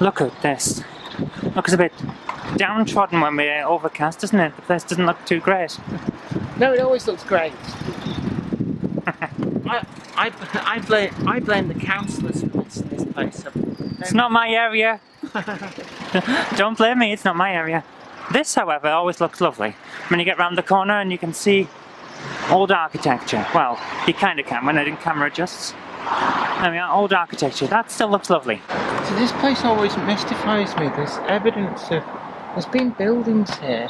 Look at this. Looks a bit downtrodden when we're overcast, doesn't it? The place doesn't look too great. No, it always looks great. I blame the councillors for messing this place up. It's not my area. Don't blame me, it's not my area. This, however, always looks lovely. When you get round the corner and you can see old architecture. Well, you kind of can when the camera adjusts. I mean, old architecture, that still looks lovely. So this place always mystifies me. There's evidence of... There's been buildings here.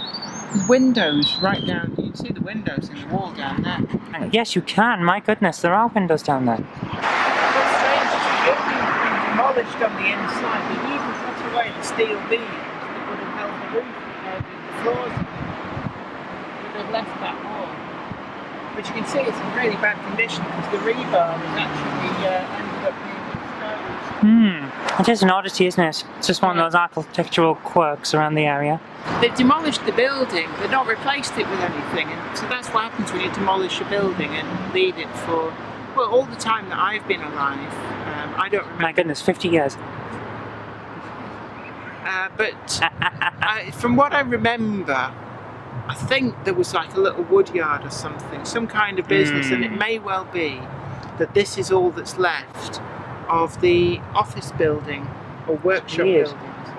There's windows right down... You can see the windows in the wall down there. Yes, you can. My goodness, there are windows down there. What's strange is the building has been demolished on the inside. They've even cut away the steel beams that would have held the roof, the floors. But they've left that wall. But you can see it's in really bad condition because the rebar has actually ended up being exposed. It is an oddity, isn't it? It's just one of those architectural quirks around the area. They've demolished the building, they've not replaced it with anything, and so that's what happens when you demolish a building and leave it for, well, all the time that I've been alive. I don't remember. My goodness, 50 years. From what I remember, I think there was like a little woodyard or something, some kind of business, and it may well be that this is all that's left of the office building or workshop buildings.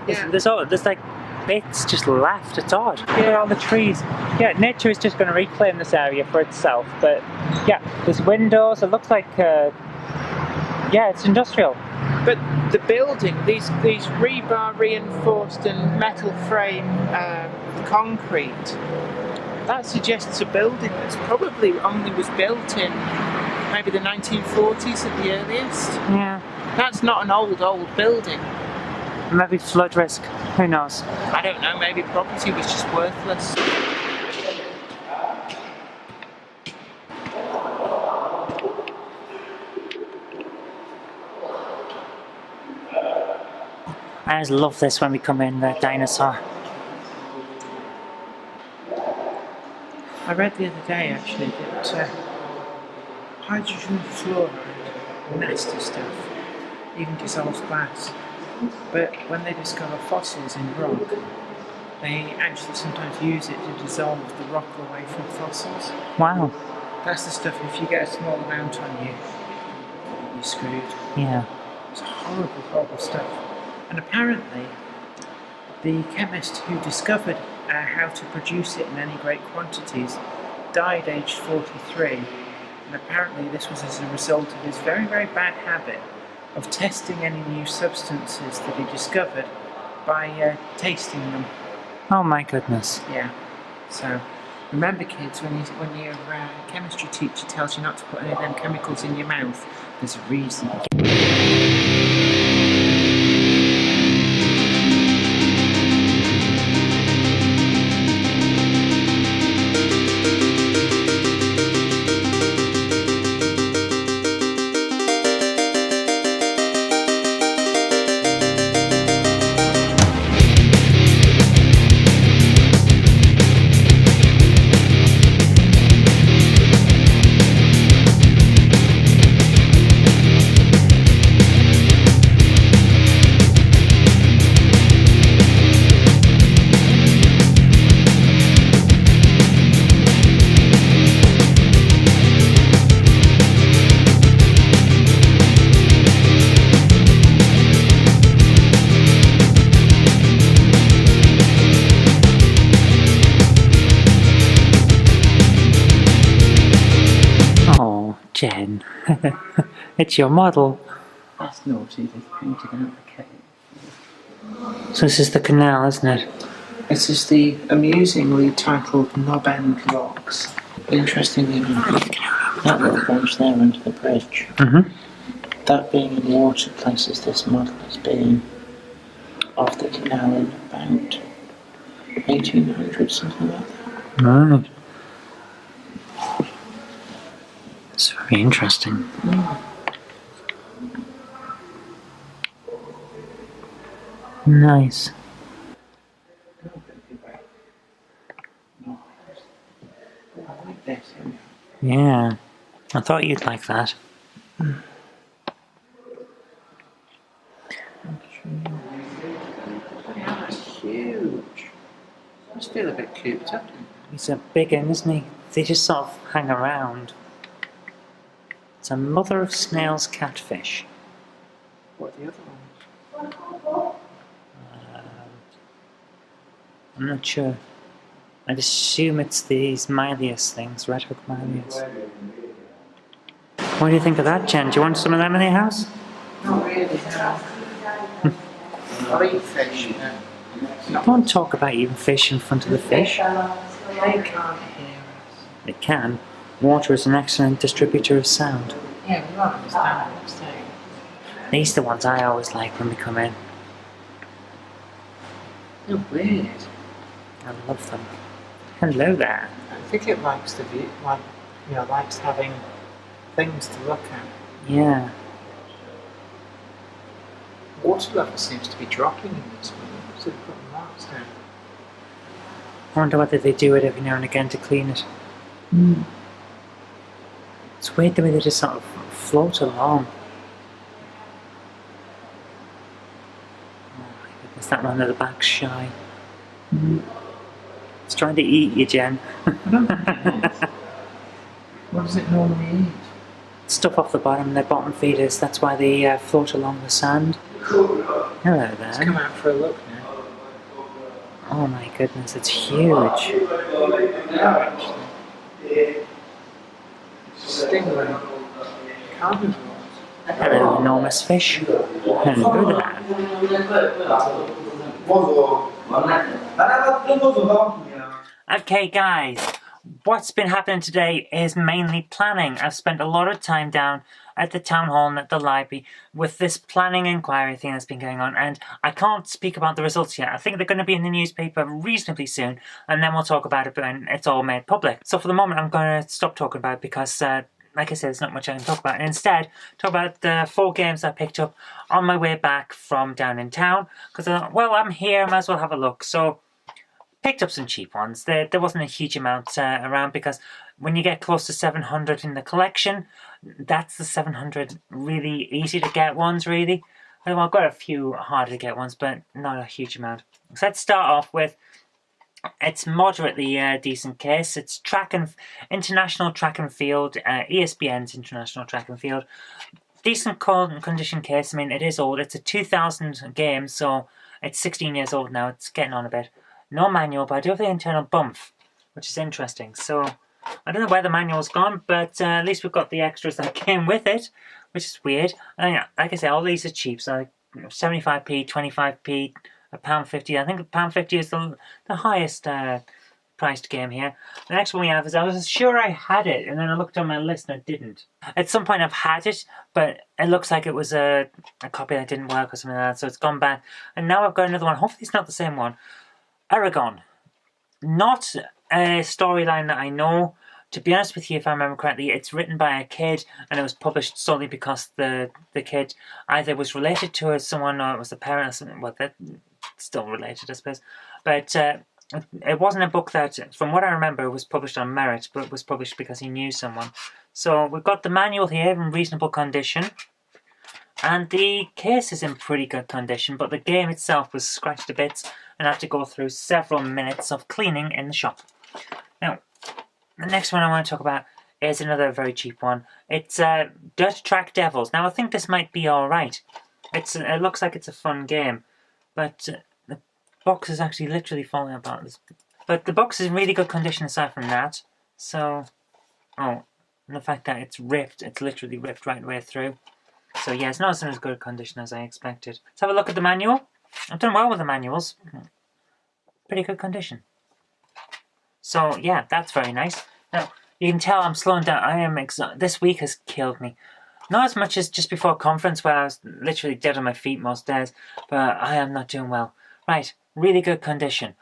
Yeah. There's like bits just left, it's odd. Yeah, all the trees. Yeah, nature is just going to reclaim this area for itself, but yeah, there's windows, it looks like, yeah, it's industrial. But the building, these rebar reinforced and metal frame concrete, that suggests a building that's probably only was built in maybe the 1940s at the earliest. Yeah. That's not an old building. Maybe flood risk, who knows? I don't know, maybe property was just worthless. I just love this when we come in, the dinosaur. I read the other day actually that hydrogen fluoride, nasty stuff, even dissolves glass. But when they discover fossils in rock, they actually sometimes use it to dissolve the rock away from fossils. Wow. That's the stuff, if you get a small amount on you, you're screwed. Yeah. It's horrible, horrible stuff. And apparently, the chemist who discovered how to produce it in any great quantities died aged 43. And apparently this was as a result of his very, very bad habit of testing any new substances that he discovered by tasting them. Oh my goodness. Yeah. So remember, kids, when your chemistry teacher tells you not to put any of them chemicals in your mouth, there's a reason. Jen, it's your model. That's naughty, they've painted out the cave. So this is the canal, isn't it? This is the amusingly titled Knob End Locks. Interestingly enough, that little branch there under the bridge, that being in water places this model as being off the canal in about 1800, something like that. Right. It's very interesting. Nice. Yeah, I thought you'd like that. cooped up. He's a big one, isn't he? They just sort of hang around. It's a mother of snails catfish. What are the other ones? I'm not sure. I'd assume it's these Milius things, red hook Milius. What do you think of that, Jen? Do you want some of them in your house? Not really, no. I'll eat fish, no. Don't talk about eating fish in front of the fish. They can't hear us. They can. Water is an excellent distributor of sound. Yeah, we won't understand what I'm saying. These are the ones I always like when we come in. They're weird. I love them. Hello there. I think it likes the view, like, likes having things to look at. Yeah. Water level seems to be dropping in this one, so they're putting marks down. I wonder whether they do it every now and again to clean it. It's weird the way they just sort of float along. Oh my goodness, that one at the back's shy. It's trying to eat you, Jen. What does it normally eat? Stuff off the bottom, they're bottom feeders, that's why they float along the sand. Hello Let's come there. out for a look now. Oh my goodness, it's huge. Stingray. Carnivores. Hello, enormous fish. Hello there. Okay guys, what's been happening today is mainly planning. I've spent a lot of time down at the town hall and at the library with this planning inquiry thing that's been going on, and I can't speak about the results yet. I think they're going to be in the newspaper reasonably soon, and then we'll talk about it when it's all made public. So for the moment I'm going to stop talking about it because like I said, there's not much I can talk about. And instead, talk about the 4 games I picked up on my way back from down in town. Because, well, I'm here, I might as well have a look. So, picked up some cheap ones. There wasn't a huge amount around because when you get close to 700 in the collection, that's the 700 really easy to get ones, really. Well, I've got a few harder to get ones, but not a huge amount. So let's start off with, it's moderately decent case. It's International Track and Field, ESPN's International Track and Field. Decent condition case. I mean, it is old. It's a 2000 game, so it's 16 years old now. It's getting on a bit. No manual, but I do have the internal bump, which is interesting. So, I don't know where the manual's gone, but at least we've got the extras that came with it, which is weird. And yeah, like I say, all these are cheap, so 75p, 25p, £1.50. I think £1.50 is the highest priced game here. The next one we have is, I was sure I had it, and then I looked on my list and I didn't. At some point I've had it, but it looks like it was a copy that didn't work or something like that, so it's gone back. And now I've got another one. Hopefully it's not the same one. Aragon. Not a storyline that I know. To be honest with you, if I remember correctly, it's written by a kid, and it was published solely because the kid either was related to someone, or it was the parent or something. Well, they're still related, I suppose. But it wasn't a book that, from what I remember, was published on merit, but it was published because he knew someone. So we've got the manual here in reasonable condition, and the case is in pretty good condition, but the game itself was scratched to bits and I had to go through several minutes of cleaning in the shop. Now, the next one I want to talk about is another very cheap one. It's Dirt Track Devils. Now, I think this might be alright. It looks like it's a fun game, but the box is actually literally falling apart. But the box is in really good condition aside from that. So, and the fact that it's ripped, it's literally ripped right the way through. So yeah, it's not in as good condition as I expected. Let's have a look at the manual. I've done well with the manuals. Pretty good condition. So yeah, that's very nice. Now, you can tell I'm slowing down. I am exhausted. This week has killed me. Not as much as just before conference where I was literally dead on my feet most days, but I am not doing well. Right, really good condition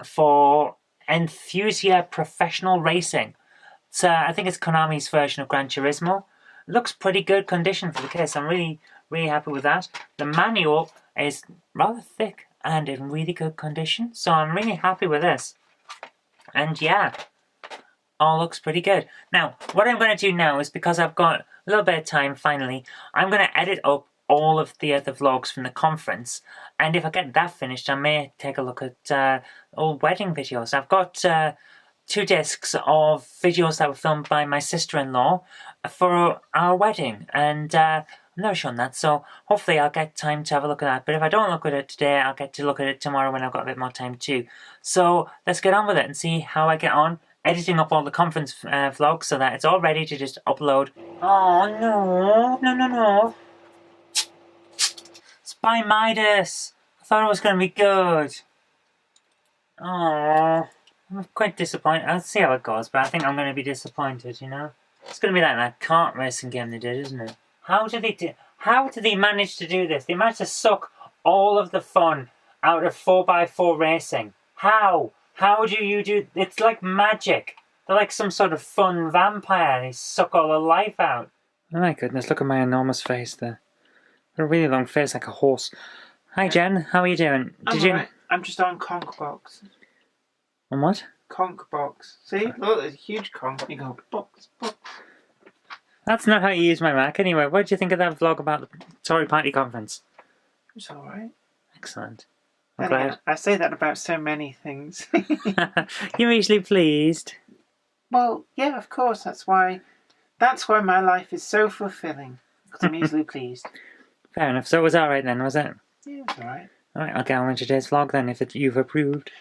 for Enthusia Professional Racing. So I think it's Konami's version of Gran Turismo. Looks pretty good condition for the case. I'm really happy with that. The manual is rather thick and in really good condition, so I'm really happy with this. And yeah, all looks pretty good. Now, what I'm going to do now is, because I've got a little bit of time finally, I'm going to edit up all of the other vlogs from the conference, and if I get that finished, I may take a look at old wedding videos. I've got 2 discs of videos that were filmed by my sister-in-law for our wedding, and I've never shown that, so hopefully I'll get time to have a look at that. But if I don't look at it today, I'll get to look at it tomorrow when I've got a bit more time too. So let's get on with it and see how I get on editing up all the conference vlogs so that it's all ready to just upload. Oh no, no. Spy Midas! I thought it was going to be good. Oh, I'm quite disappointed. I'll see how it goes, but I think I'm going to be disappointed, you know? It's going to be like that kart racing game they did, isn't it? How did they manage to do this? They managed to suck all of the fun out of 4x4 racing. How? How do you do... It's like magic. They're like some sort of fun vampire. They suck all the life out. Oh my goodness, look at my enormous face there. Got a really long face like a horse. Hi Jen, how are you doing? Alright, I'm just on Conch-box. On what? Conch-box. See? Look, there's a huge conch. You go, box. That's not how you use my Mac. Anyway, what did you think of that vlog about the Tory Party conference? It's alright. Excellent. I'm glad. I say that about so many things. You're usually pleased. Well, yeah, of course. That's why my life is so fulfilling. Because I'm easily pleased. Fair enough. So it was alright then, was it? Yeah, it's alright. Alright, I'll get on with today's vlog then, if you've approved.